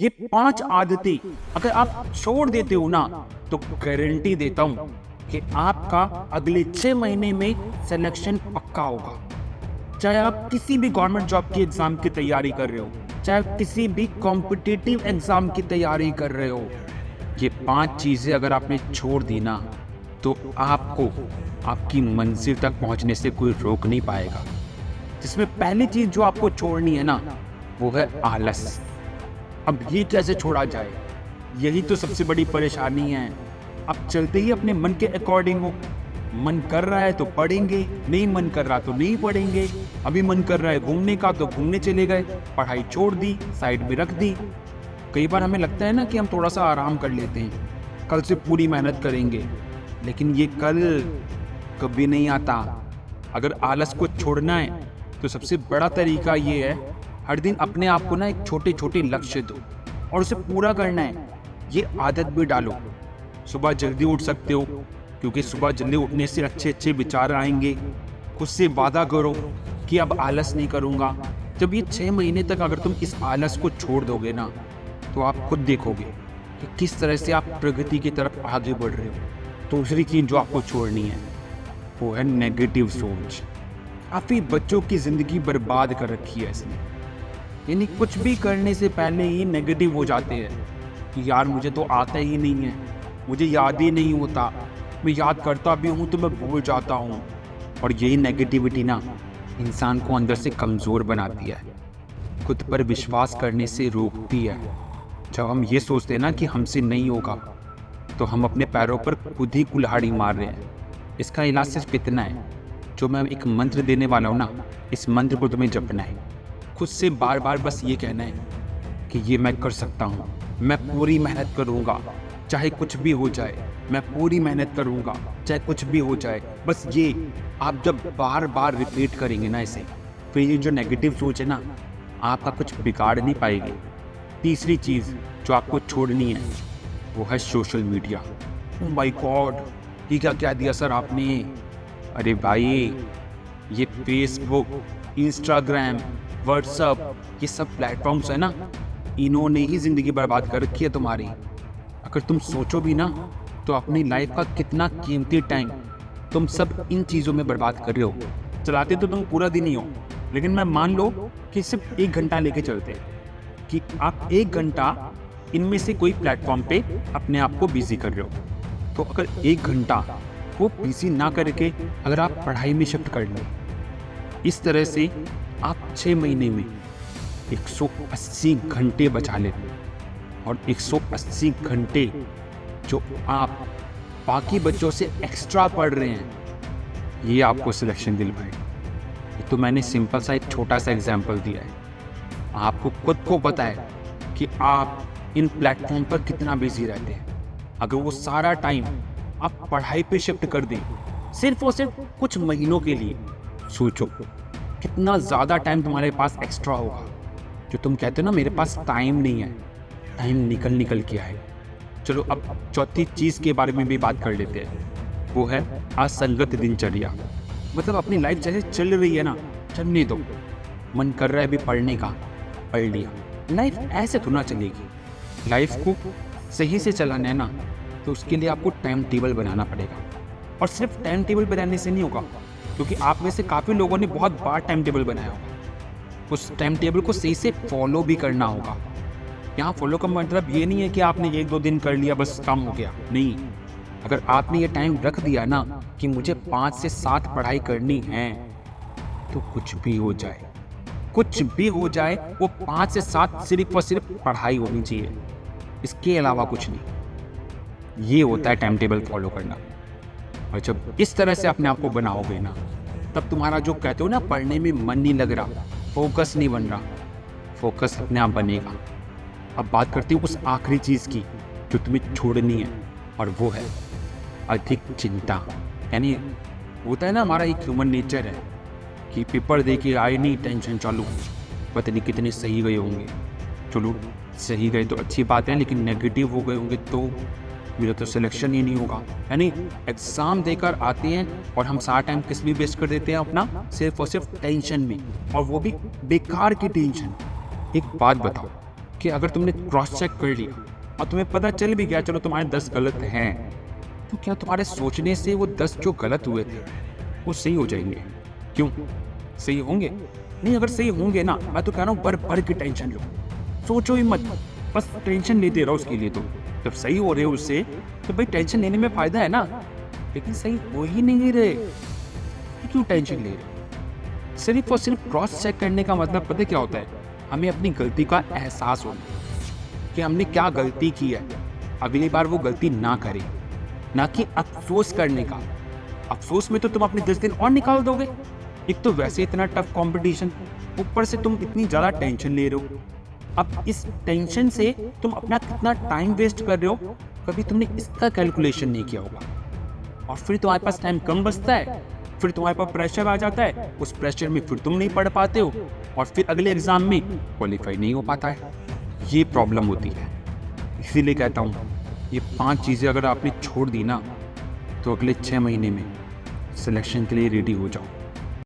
ये 5 आदतें अगर आप छोड़ देते हो ना, तो गारंटी देता हूं कि आपका अगले 6 महीने में सिलेक्शन पक्का होगा। चाहे आप किसी भी गवर्नमेंट जॉब की एग्जाम की तैयारी कर रहे हो, चाहे आप किसी भी कॉम्पिटिटिव एग्जाम की तैयारी कर रहे हो, ये 5 चीजें अगर आपने छोड़ दी ना, तो आपको आपकी मंजिल तक पहुंचने से कोई रोक नहीं पाएगा। जिसमें पहली चीज जो आपको छोड़नी है ना, वो है आलस। अब ये कैसे छोड़ा जाए, यही तो सबसे बड़ी परेशानी है। अब चलते ही अपने मन के अकॉर्डिंग हो। मन कर रहा है तो पढ़ेंगे, नहीं मन कर रहा तो नहीं पढ़ेंगे। अभी मन कर रहा है घूमने का तो घूमने चले गए, पढ़ाई छोड़ दी, साइड में रख दी। कई बार हमें लगता है ना कि हम थोड़ा सा आराम कर लेते हैं, कल से पूरी मेहनत करेंगे, लेकिन ये कल कभी नहीं आता। अगर आलस को छोड़ना है तो सबसे बड़ा तरीका ये है, हर दिन अपने आप को ना एक छोटे छोटे लक्ष्य दो और उसे पूरा करना है। ये आदत भी डालो। सुबह जल्दी उठ सकते हो, क्योंकि सुबह जल्दी उठने से अच्छे अच्छे विचार आएंगे। खुद से वादा करो कि अब आलस नहीं करूँगा। जब ये 6 महीने तक अगर तुम इस आलस को छोड़ दोगे ना, तो आप खुद देखोगे कि किस तरह से आप प्रगति की तरफ आगे बढ़ रहे हो। दूसरी चीज़ जो आपको छोड़नी है वो है नेगेटिव सोच। काफ़ी बच्चों की ज़िंदगी बर्बाद कर रखी है इसने। यानी कुछ भी करने से पहले ही नेगेटिव हो जाते हैं कि यार मुझे तो आता ही नहीं है, मुझे याद ही नहीं होता, मैं याद करता भी हूँ तो मैं भूल जाता हूँ। और यही नेगेटिविटी ना इंसान को अंदर से कमज़ोर बनाती है, खुद पर विश्वास करने से रोकती है। जब हम ये सोचते हैं ना कि हमसे नहीं होगा, तो हम अपने पैरों पर खुद ही कुल्हाड़ी मार रहे हैं। इसका इलाज सिर्फ इतना है, जो मैं एक मंत्र देने वाला हूँ ना, इस मंत्र को तुम्हें जपना है। खुद से बार बार बस ये कहना है कि ये मैं कर सकता हूँ, मैं पूरी मेहनत करूँगा, चाहे कुछ भी हो जाए, मैं पूरी मेहनत करूँगा, चाहे कुछ भी हो जाए। बस ये आप जब बार बार रिपीट करेंगे ना इसे, फिर ये जो नेगेटिव सोच है ना, आपका कुछ बिगाड़ नहीं पाएगी। तीसरी चीज़ जो आपको छोड़नी है वो है social media. Oh my God, ये क्या कह दिया सर आपने। अरे भाई, ये फेसबुक, इंस्टाग्राम, व्हाट्सअप, ये सब प्लेटफॉर्म्स है ना, इन्होंने ही ज़िंदगी बर्बाद कर रखी है तुम्हारी। अगर तुम सोचो भी ना, तो अपनी लाइफ का कितना कीमती टाइम तुम सब इन चीज़ों में बर्बाद कर रहे हो। चलाते तो तुम पूरा दिन ही हो, लेकिन मैं मान लो कि सिर्फ 1 घंटा लेके चलते कि आप 1 घंटा इनमें से कोई प्लेटफॉर्म पे अपने आप को बिजी कर रहे हो। तो अगर 1 घंटा वो बिजी ना करके अगर आप पढ़ाई में शिफ्ट कर लें, इस तरह से आप 6 महीने में 180 घंटे बचा लेते। और 180 घंटे जो आप बाकी बच्चों से एक्स्ट्रा पढ़ रहे हैं, ये आपको सिलेक्शन दिलवाएगा। ये तो मैंने सिंपल सा एक छोटा सा एग्जाम्पल दिया है। आपको खुद को पता है कि आप इन प्लेटफॉर्म पर कितना बिजी रहते हैं। अगर वो सारा टाइम आप पढ़ाई पे शिफ्ट कर दें, सिर्फ और सिर्फ कुछ महीनों के लिए, सोचो कितना ज़्यादा टाइम तुम्हारे पास एक्स्ट्रा होगा। जो तुम कहते हो ना मेरे पास टाइम नहीं है, टाइम निकल के आए। चलो अब चौथी चीज़ के बारे में भी बात कर लेते हैं, वो है असंगत दिनचर्या। मतलब अपनी लाइफ जैसे चल रही है ना, चलने दो। मन कर रहा है अभी पढ़ने का, पढ़ लिया। लाइफ ऐसे तो ना चलेगी। लाइफ को सही से चलाना है ना, तो उसके लिए आपको टाइम टेबल बनाना पड़ेगा। और सिर्फ टाइम टेबल बनाने से नहीं होगा, क्योंकि आप में से काफ़ी लोगों ने बहुत बार टाइम टेबल बनाया होगा। उस टाइम टेबल को सही से फॉलो भी करना होगा। यहाँ फॉलो का मतलब ये नहीं है कि आपने 1-2 दिन कर लिया बस काम हो गया, नहीं। अगर आपने ये टाइम रख दिया ना कि मुझे 5 से 7 पढ़ाई करनी है, तो कुछ भी हो जाए, कुछ भी हो जाए, वो 5 से 7 सिर्फ और सिर्फ पढ़ाई होनी चाहिए, इसके अलावा कुछ नहीं। ये होता है टाइम टेबल फॉलो करना। और जब इस तरह से अपने आप को बनाओगे ना, तब तुम्हारा जो कहते हो ना पढ़ने में मन नहीं लग रहा, फोकस नहीं बन रहा, फोकस अपने आप बनेगा। अब बात करती हूँ उस आखिरी चीज़ की जो तुम्हें छोड़नी है, और वो है अधिक चिंता। यानी होता है ना, हमारा एक ह्यूमन नेचर है कि पेपर दे के आए नहीं, टेंशन चालू, पता नहीं कितने सही गए होंगे। चलो सही गए तो अच्छी बात है, लेकिन नेगेटिव हो गए होंगे तो मेरा तो सिलेक्शन ही नहीं होगा। यानी एग्ज़ाम देकर आते हैं और हम सारा टाइम किस में वेस्ट कर देते हैं अपना, सिर्फ और सिर्फ टेंशन में, और वो भी बेकार की टेंशन। एक बात बताओ, कि अगर तुमने क्रॉस चेक कर लिया और तुम्हें पता चल भी गया चलो तुम्हारे 10 गलत हैं, तो क्या तुम्हारे सोचने से वो 10 जो गलत हुए थे वो सही हो जाएंगे? क्यों सही होंगे? नहीं, अगर सही होंगे ना, मैं तो कह रहा हूँ भर की टेंशन लो, सोचो ही मत, बस टेंशन लेते रहो उसके लिए। तो जब सही हो रहे हो उससे तो भाई टेंशन लेने में फायदा है ना, लेकिन सही हो ही नहीं रहे, क्यों टेंशन ले रहे? सिर्फ और सिर्फ क्रॉस चेक करने का मतलब पता क्या होता है? हमें अपनी गलती का एहसास होना कि हमने क्या गलती की है, अगली बार वो गलती ना करें, ना कि अफसोस करने का। अफसोस में तो तुम अपने 10 दिन और निकाल दोगे। एक तो वैसे इतना टफ कंपटीशन, ऊपर से तुम इतनी ज़्यादा टेंशन ले रहे हो। अब इस टेंशन से तुम अपना कितना टाइम वेस्ट कर रहे हो, कभी तुमने इसका कैलकुलेशन नहीं किया होगा। और फिर तुम्हारे पास टाइम कम बचता है, फिर तुम्हारे पास प्रेशर आ जाता है, उस प्रेशर में फिर तुम नहीं पढ़ पाते हो और फिर अगले एग्ज़ाम में क्वालिफाई नहीं हो पाता है। ये प्रॉब्लम होती है। इसीलिए कहता हूँ ये 5 चीज़ें अगर आपने छोड़ दी ना, तो अगले 6 महीने में सिलेक्शन के लिए रेडी हो जाओ।